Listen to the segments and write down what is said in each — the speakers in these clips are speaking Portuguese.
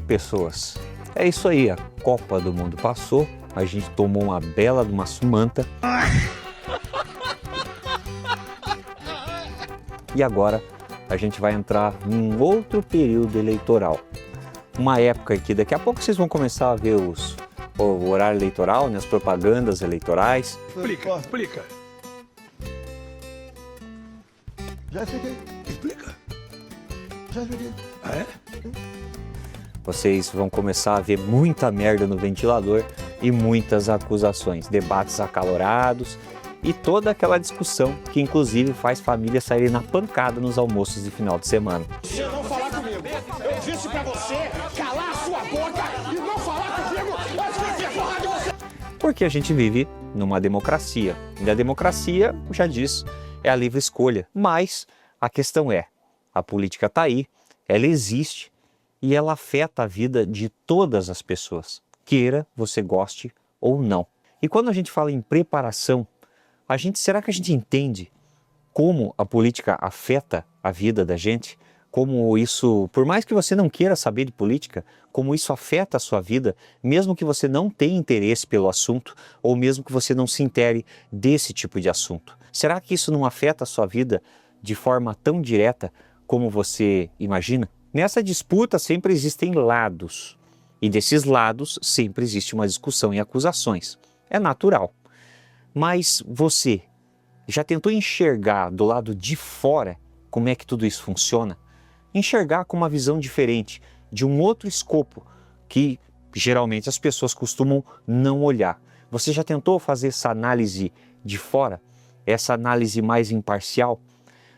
pessoas? É isso aí, a Copa do Mundo passou, a gente tomou uma bela de uma sumanta. E agora a gente vai entrar em outro período eleitoral. Uma época que daqui a pouco vocês vão começar a ver o horário eleitoral, né, as propagandas eleitorais. Explica. Já expliquei. Explica. Já expliquei. Ah, é? Vocês vão começar a ver muita merda no ventilador e muitas acusações, debates acalorados e toda aquela discussão que inclusive faz famílias saírem na pancada nos almoços de final de semana. Se não falar comigo, eu disse pra você calar a sua boca e não falar comigo antes de enfiar porra de você. Porque a gente vive numa democracia. E a democracia, já diz, é a livre escolha. Mas a questão é, a política está aí, ela existe e ela afeta a vida de todas as pessoas, queira você goste ou não. E quando a gente fala em preparação, será que a gente entende como a política afeta a vida da gente? Como isso, por mais que você não queira saber de política, como isso afeta a sua vida, mesmo que você não tenha interesse pelo assunto, ou mesmo que você não se intere desse tipo de assunto. Será que isso não afeta a sua vida de forma tão direta como você imagina? Nessa disputa sempre existem lados, e desses lados sempre existe uma discussão e acusações. É natural. Mas você já tentou enxergar do lado de fora como é que tudo isso funciona? Enxergar com uma visão diferente, de um outro escopo, que geralmente as pessoas costumam não olhar. Você já tentou fazer essa análise de fora? Essa análise mais imparcial?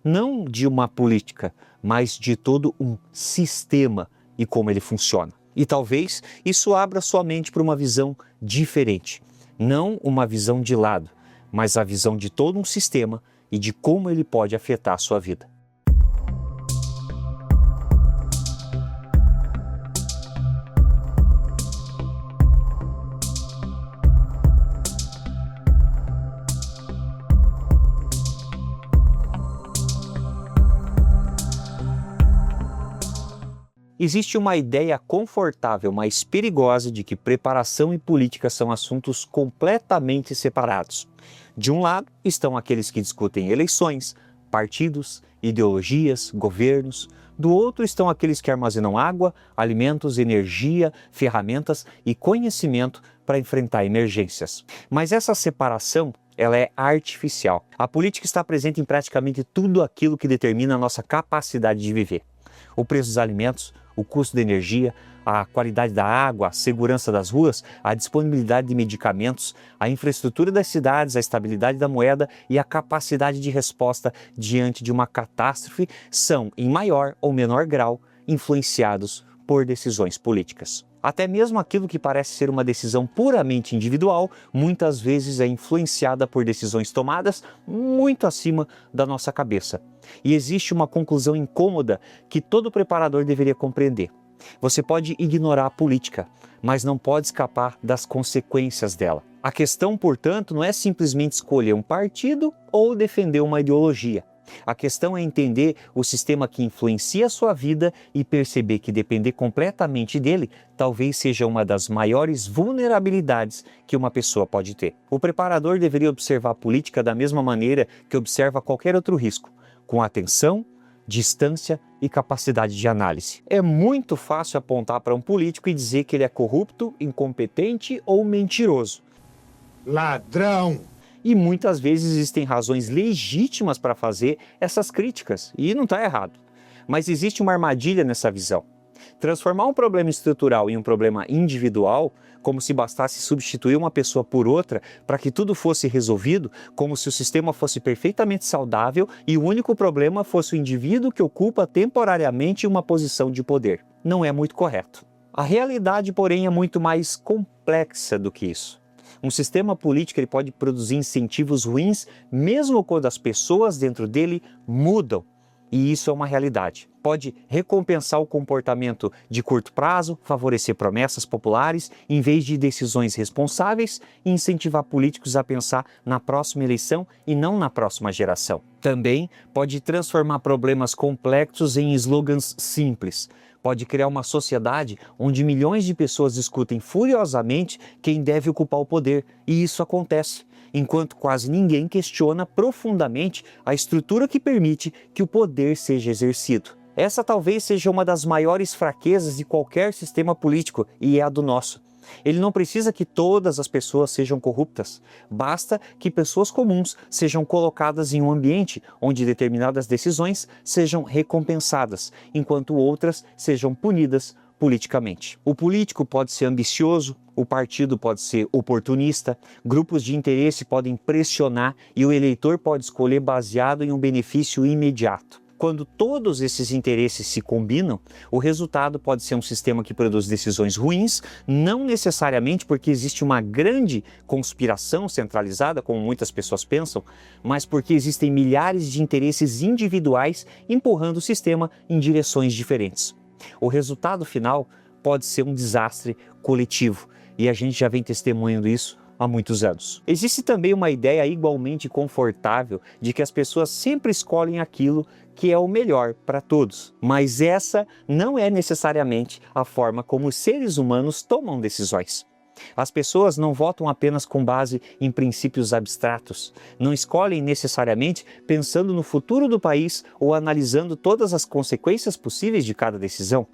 Não de uma política, mas de todo um sistema e como ele funciona. E talvez isso abra sua mente para uma visão diferente. Não uma visão de lado, mas a visão de todo um sistema e de como ele pode afetar a sua vida. Existe uma ideia confortável, mas perigosa, de que preparação e política são assuntos completamente separados. De um lado estão aqueles que discutem eleições, partidos, ideologias, governos. Do outro estão aqueles que armazenam água, alimentos, energia, ferramentas e conhecimento para enfrentar emergências. Mas essa separação, ela é artificial. A política está presente em praticamente tudo aquilo que determina a nossa capacidade de viver. O preço dos alimentos, o custo da energia, a qualidade da água, a segurança das ruas, a disponibilidade de medicamentos, a infraestrutura das cidades, a estabilidade da moeda e a capacidade de resposta diante de uma catástrofe são, em maior ou menor grau, influenciados por decisões políticas. Até mesmo aquilo que parece ser uma decisão puramente individual, muitas vezes é influenciada por decisões tomadas muito acima da nossa cabeça. E existe uma conclusão incômoda que todo preparador deveria compreender. Você pode ignorar a política, mas não pode escapar das consequências dela. A questão, portanto, não é simplesmente escolher um partido ou defender uma ideologia. A questão é entender o sistema que influencia a sua vida e perceber que depender completamente dele talvez seja uma das maiores vulnerabilidades que uma pessoa pode ter. O preparador deveria observar a política da mesma maneira que observa qualquer outro risco, com atenção, distância e capacidade de análise. É muito fácil apontar para um político e dizer que ele é corrupto, incompetente ou mentiroso. Ladrão! E muitas vezes existem razões legítimas para fazer essas críticas, e não está errado. Mas existe uma armadilha nessa visão. Transformar um problema estrutural em um problema individual, como se bastasse substituir uma pessoa por outra para que tudo fosse resolvido, como se o sistema fosse perfeitamente saudável e o único problema fosse o indivíduo que ocupa temporariamente uma posição de poder. Não é muito correto. A realidade, porém, é muito mais complexa do que isso. Um sistema político ele pode produzir incentivos ruins mesmo quando as pessoas dentro dele mudam. E isso é uma realidade. Pode recompensar o comportamento de curto prazo, favorecer promessas populares, em vez de decisões responsáveis, e incentivar políticos a pensar na próxima eleição e não na próxima geração. Também pode transformar problemas complexos em slogans simples, Pode criar uma sociedade onde milhões de pessoas discutem furiosamente quem deve ocupar o poder, e isso acontece, enquanto quase ninguém questiona profundamente a estrutura que permite que o poder seja exercido. Essa talvez seja uma das maiores fraquezas de qualquer sistema político, e é a do nosso. Ele não precisa que todas as pessoas sejam corruptas, basta que pessoas comuns sejam colocadas em um ambiente onde determinadas decisões sejam recompensadas, enquanto outras sejam punidas politicamente. O político pode ser ambicioso, o partido pode ser oportunista, grupos de interesse podem pressionar e o eleitor pode escolher baseado em um benefício imediato. Quando todos esses interesses se combinam, o resultado pode ser um sistema que produz decisões ruins, não necessariamente porque existe uma grande conspiração centralizada, como muitas pessoas pensam, mas porque existem milhares de interesses individuais empurrando o sistema em direções diferentes. O resultado final pode ser um desastre coletivo, e a gente já vem testemunhando isso há muitos anos. Existe também uma ideia igualmente confortável de que as pessoas sempre escolhem aquilo que é o melhor para todos, mas essa não é necessariamente a forma como os seres humanos tomam decisões. As pessoas não votam apenas com base em princípios abstratos, não escolhem necessariamente pensando no futuro do país ou analisando todas as consequências possíveis de cada decisão.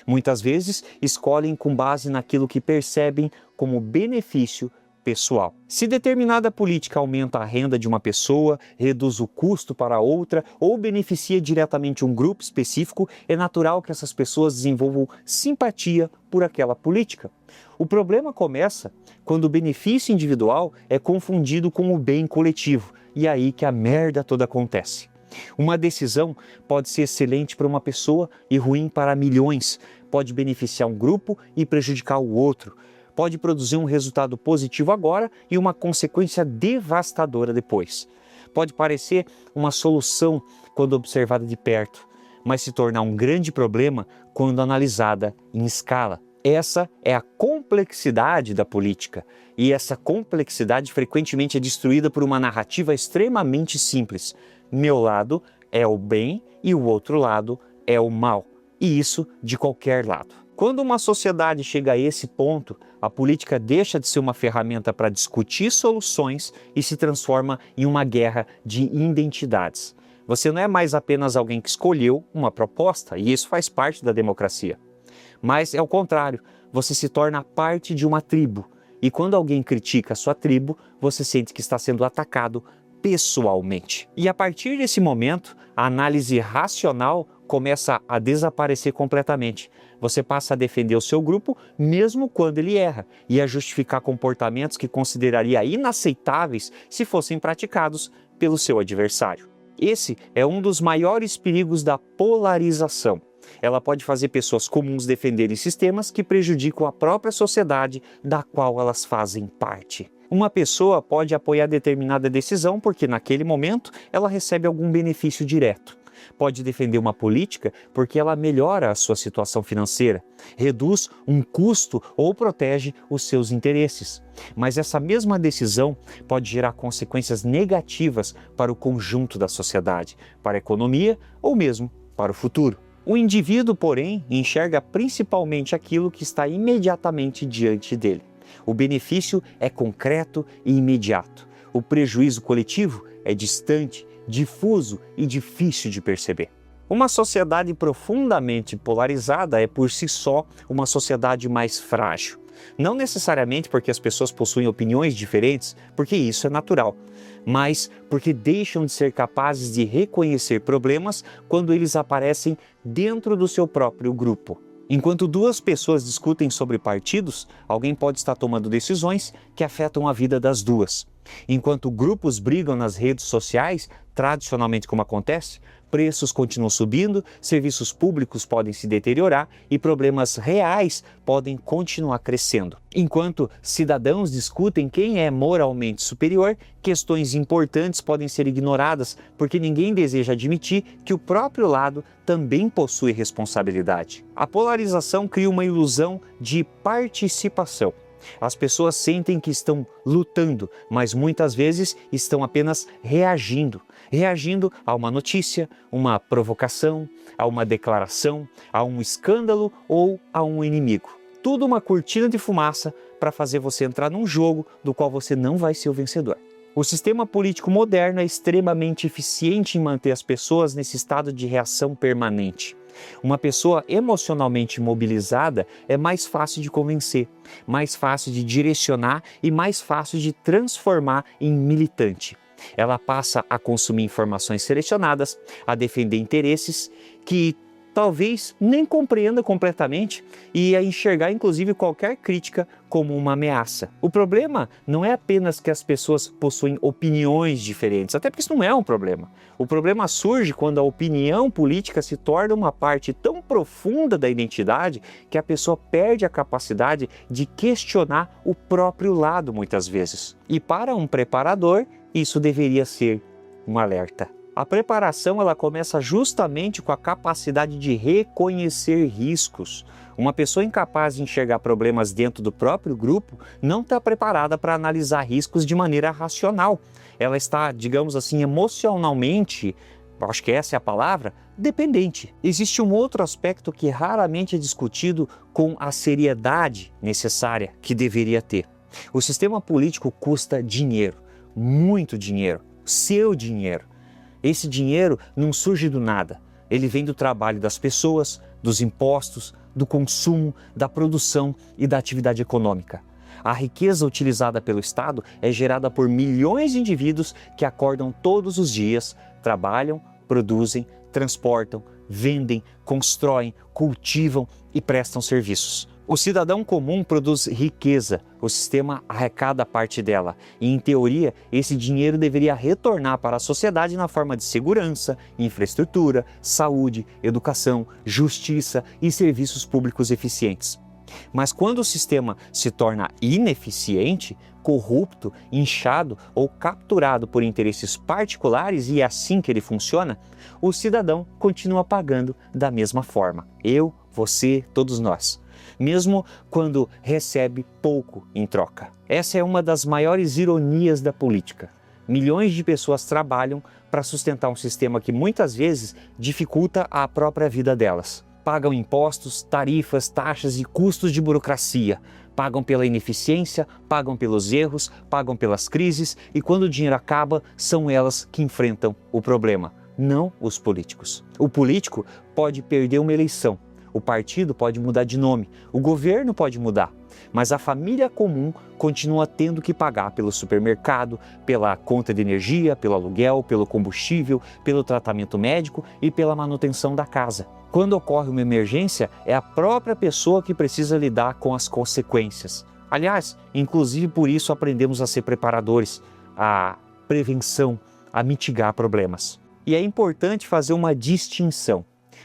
Muitas vezes escolhem com base naquilo que percebem como benefício pessoal. Se determinada política aumenta a renda de uma pessoa, reduz o custo para outra ou beneficia diretamente um grupo específico, é natural que essas pessoas desenvolvam simpatia por aquela política. O problema começa quando o benefício individual é confundido com o bem coletivo, e é aí que a merda toda acontece. Uma decisão pode ser excelente para uma pessoa e ruim para milhões, pode beneficiar um grupo e prejudicar o outro. Pode produzir um resultado positivo agora e uma consequência devastadora depois. Pode parecer uma solução quando observada de perto, mas se tornar um grande problema quando analisada em escala. Essa é a complexidade da política, e essa complexidade frequentemente é destruída por uma narrativa extremamente simples. Meu lado é o bem e o outro lado é o mal, e isso de qualquer lado. Quando uma sociedade chega a esse ponto, a política deixa de ser uma ferramenta para discutir soluções e se transforma em uma guerra de identidades. Você não é mais apenas alguém que escolheu uma proposta, e isso faz parte da democracia. Mas é o contrário, você se torna parte de uma tribo, e quando alguém critica a sua tribo, você sente que está sendo atacado pessoalmente. E a partir desse momento, a análise racional começa a desaparecer completamente. Você passa a defender o seu grupo mesmo quando ele erra e a justificar comportamentos que consideraria inaceitáveis se fossem praticados pelo seu adversário. Esse é um dos maiores perigos da polarização. Ela pode fazer pessoas comuns defenderem sistemas que prejudicam a própria sociedade da qual elas fazem parte. Uma pessoa pode apoiar determinada decisão porque naquele momento ela recebe algum benefício direto. Pode defender uma política porque ela melhora a sua situação financeira, reduz um custo ou protege os seus interesses. Mas essa mesma decisão pode gerar consequências negativas para o conjunto da sociedade, para a economia ou mesmo para o futuro. O indivíduo, porém, enxerga principalmente aquilo que está imediatamente diante dele. O benefício é concreto e imediato. O prejuízo coletivo é distante, difuso e difícil de perceber. Uma sociedade profundamente polarizada é por si só uma sociedade mais frágil. Não necessariamente porque as pessoas possuem opiniões diferentes, porque isso é natural, mas porque deixam de ser capazes de reconhecer problemas quando eles aparecem dentro do seu próprio grupo. Enquanto duas pessoas discutem sobre partidos, alguém pode estar tomando decisões que afetam a vida das duas. Enquanto grupos brigam nas redes sociais, tradicionalmente como acontece, preços continuam subindo, serviços públicos podem se deteriorar e problemas reais podem continuar crescendo. Enquanto cidadãos discutem quem é moralmente superior, questões importantes podem ser ignoradas porque ninguém deseja admitir que o próprio lado também possui responsabilidade. A polarização cria uma ilusão de participação. As pessoas sentem que estão lutando, mas muitas vezes estão apenas reagindo. Reagindo a uma notícia, uma provocação, a uma declaração, a um escândalo ou a um inimigo. Tudo uma cortina de fumaça para fazer você entrar num jogo do qual você não vai ser o vencedor. O sistema político moderno é extremamente eficiente em manter as pessoas nesse estado de reação permanente. Uma pessoa emocionalmente mobilizada é mais fácil de convencer, mais fácil de direcionar e mais fácil de transformar em militante. Ela passa a consumir informações selecionadas, a defender interesses que talvez nem compreenda completamente e a enxergar inclusive qualquer crítica como uma ameaça. O problema não é apenas que as pessoas possuem opiniões diferentes, até porque isso não é um problema. O problema surge quando a opinião política se torna uma parte tão profunda da identidade que a pessoa perde a capacidade de questionar o próprio lado muitas vezes. E para um preparador, isso deveria ser um alerta. A preparação ela começa justamente com a capacidade de reconhecer riscos. Uma pessoa incapaz de enxergar problemas dentro do próprio grupo não está preparada para analisar riscos de maneira racional. Ela está, digamos assim, emocionalmente, acho que essa é a palavra, dependente. Existe um outro aspecto que raramente é discutido com a seriedade necessária que deveria ter. O sistema político custa dinheiro, muito dinheiro, seu dinheiro. Esse dinheiro não surge do nada, ele vem do trabalho das pessoas, dos impostos, do consumo, da produção e da atividade econômica. A riqueza utilizada pelo Estado é gerada por milhões de indivíduos que acordam todos os dias, trabalham, produzem, transportam, vendem, constroem, cultivam e prestam serviços. O cidadão comum produz riqueza, o sistema arrecada parte dela e, em teoria, esse dinheiro deveria retornar para a sociedade na forma de segurança, infraestrutura, saúde, educação, justiça e serviços públicos eficientes. Mas quando o sistema se torna ineficiente, corrupto, inchado ou capturado por interesses particulares e é assim que ele funciona, o cidadão continua pagando da mesma forma. Eu, você, todos nós. Mesmo quando recebe pouco em troca. Essa é uma das maiores ironias da política. Milhões de pessoas trabalham para sustentar um sistema que muitas vezes dificulta a própria vida delas. Pagam impostos, tarifas, taxas e custos de burocracia. Pagam pela ineficiência, pagam pelos erros, pagam pelas crises e quando o dinheiro acaba, são elas que enfrentam o problema, não os políticos. O político pode perder uma eleição. O partido pode mudar de nome, o governo pode mudar, mas a família comum continua tendo que pagar pelo supermercado, pela conta de energia, pelo aluguel, pelo combustível, pelo tratamento médico e pela manutenção da casa. Quando ocorre uma emergência, é a própria pessoa que precisa lidar com as consequências. Aliás, inclusive por isso aprendemos a ser preparadores, a prevenção, a mitigar problemas. E é importante fazer uma distinção.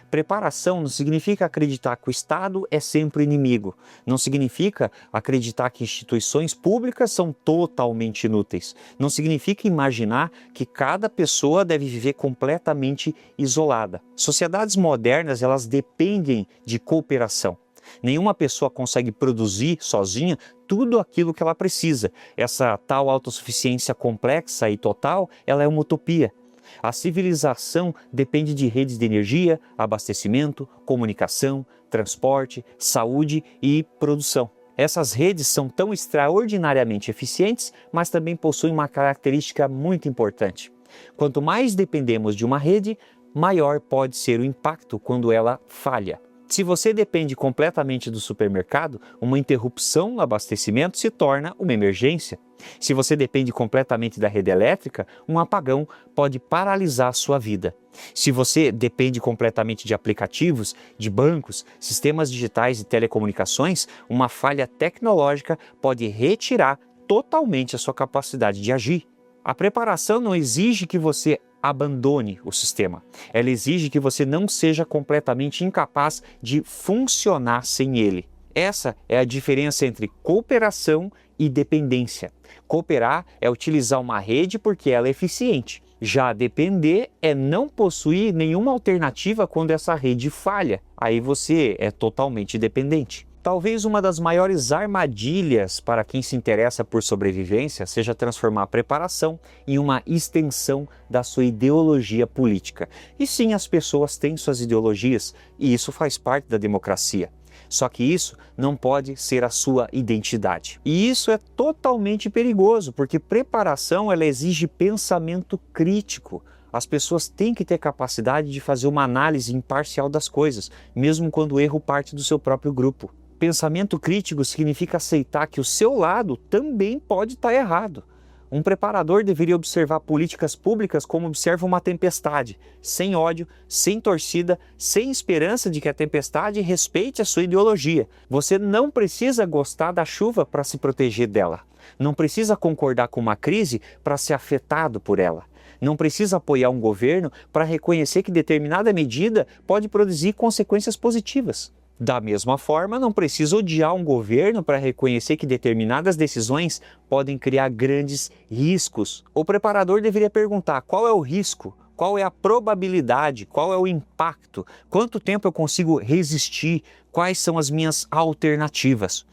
Preparação não significa acreditar que o Estado é sempre inimigo. Não significa acreditar que instituições públicas são totalmente inúteis. Não significa imaginar que cada pessoa deve viver completamente isolada. Sociedades modernas, elas dependem de cooperação. Nenhuma pessoa consegue produzir sozinha tudo aquilo que ela precisa. Essa tal autossuficiência complexa e total, ela é uma utopia. A civilização depende de redes de energia, abastecimento, comunicação, transporte, saúde e produção. Essas redes são tão extraordinariamente eficientes, mas também possuem uma característica muito importante. Quanto mais dependemos de uma rede, maior pode ser o impacto quando ela falha. Se você depende completamente do supermercado, uma interrupção no abastecimento se torna uma emergência. Se você depende completamente da rede elétrica, um apagão pode paralisar a sua vida. Se você depende completamente de aplicativos, de bancos, sistemas digitais e telecomunicações, uma falha tecnológica pode retirar totalmente a sua capacidade de agir. A preparação não exige que você abandone o sistema. Ela exige que você não seja completamente incapaz de funcionar sem ele. Essa é a diferença entre cooperação e dependência. Cooperar é utilizar uma rede porque ela é eficiente. Já depender é não possuir nenhuma alternativa quando essa rede falha. Aí você é totalmente dependente. Talvez uma das maiores armadilhas para quem se interessa por sobrevivência seja transformar a preparação em uma extensão da sua ideologia política. E sim, as pessoas têm suas ideologias e isso faz parte da democracia. Só que isso não pode ser a sua identidade. E isso é totalmente perigoso, porque preparação ela exige pensamento crítico. As pessoas têm que ter capacidade de fazer uma análise imparcial das coisas, mesmo quando o erro parte do seu próprio grupo. Pensamento crítico significa aceitar que o seu lado também pode estar errado. Um preparador deveria observar políticas públicas como observa uma tempestade, sem ódio, sem torcida, sem esperança de que a tempestade respeite a sua ideologia. Você não precisa gostar da chuva para se proteger dela. Não precisa concordar com uma crise para ser afetado por ela. Não precisa apoiar um governo para reconhecer que determinada medida pode produzir consequências positivas. Da mesma forma, não precisa odiar um governo para reconhecer que determinadas decisões podem criar grandes riscos. O preparador deveria perguntar qual é o risco, qual é a probabilidade, qual é o impacto, quanto tempo eu consigo resistir, quais são as minhas alternativas.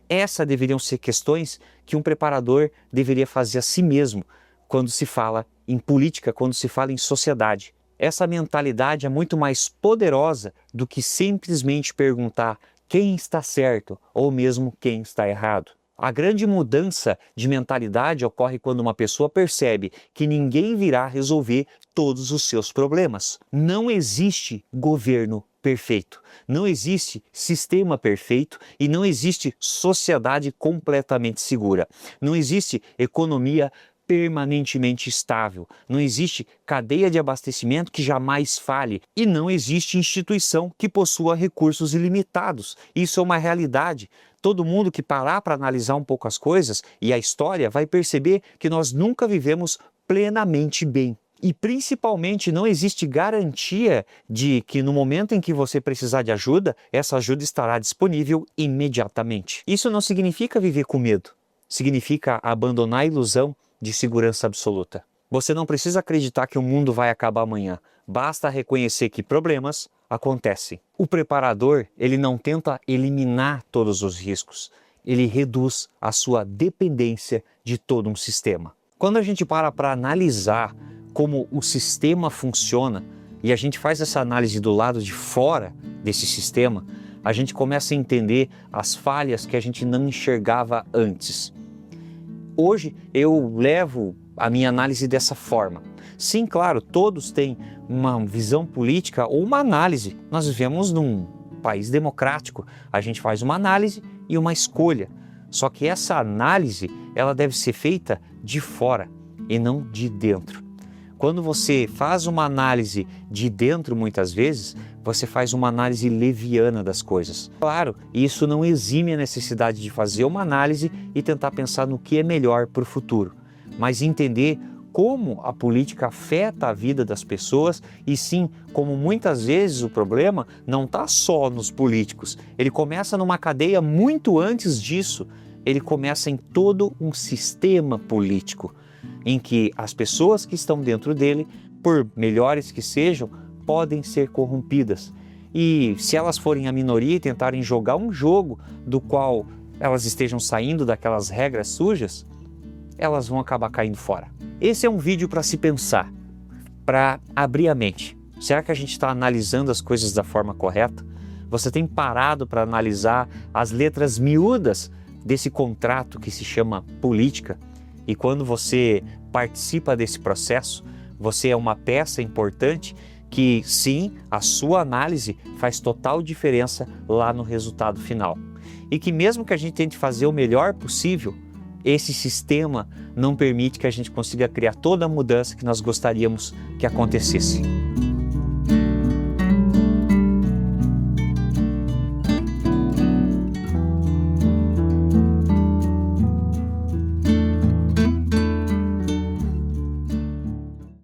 Essas deveriam ser questões que um preparador deveria fazer a si mesmo quando se fala em política, quando se fala em sociedade. Essa mentalidade é muito mais poderosa do que simplesmente perguntar quem está certo ou mesmo quem está errado. A grande mudança de mentalidade ocorre quando uma pessoa percebe que ninguém virá resolver todos os seus problemas. Não existe governo perfeito, não existe sistema perfeito e não existe sociedade completamente segura. Não existe economia permanentemente estável, não existe cadeia de abastecimento que jamais falhe e não existe instituição que possua recursos ilimitados. Isso é uma realidade. Todo mundo que parar para analisar um pouco as coisas e a história vai perceber que nós nunca vivemos plenamente bem. E principalmente não existe garantia de que no momento em que você precisar de ajuda, essa ajuda estará disponível imediatamente. Isso não significa viver com medo, significa abandonar a ilusão de segurança absoluta. Você não precisa acreditar que o mundo vai acabar amanhã. Basta reconhecer que problemas acontecem. O preparador, ele não tenta eliminar todos os riscos. Ele reduz a sua dependência de todo um sistema. Quando a gente para analisar como o sistema funciona e a gente faz essa análise do lado de fora desse sistema, a gente começa a entender as falhas que a gente não enxergava antes. Hoje eu levo a minha análise dessa forma. Sim, claro, todos têm uma visão política ou uma análise. Nós vivemos num país democrático. A gente faz uma análise e uma escolha. Só que essa análise, ela deve ser feita de fora e não de dentro. Quando você faz uma análise de dentro, muitas vezes, você faz uma análise leviana das coisas. Claro, isso não exime a necessidade de fazer uma análise e tentar pensar no que é melhor para o futuro, mas entender como a política afeta a vida das pessoas e sim, como muitas vezes o problema não está só nos políticos, ele começa numa cadeia muito antes disso, ele começa em todo um sistema político, em que as pessoas que estão dentro dele, por melhores que sejam, podem ser corrompidas. E se elas forem a minoria e tentarem jogar um jogo do qual elas estejam saindo daquelas regras sujas, elas vão acabar caindo fora. Esse é um vídeo para se pensar, para abrir a mente. Será que a gente está analisando as coisas da forma correta? Você tem parado para analisar as letras miúdas desse contrato que se chama política? E quando você participa desse processo, você é uma peça importante que, sim, a sua análise faz total diferença lá no resultado final. E que mesmo que a gente tente fazer o melhor possível, esse sistema não permite que a gente consiga criar toda a mudança que nós gostaríamos que acontecesse.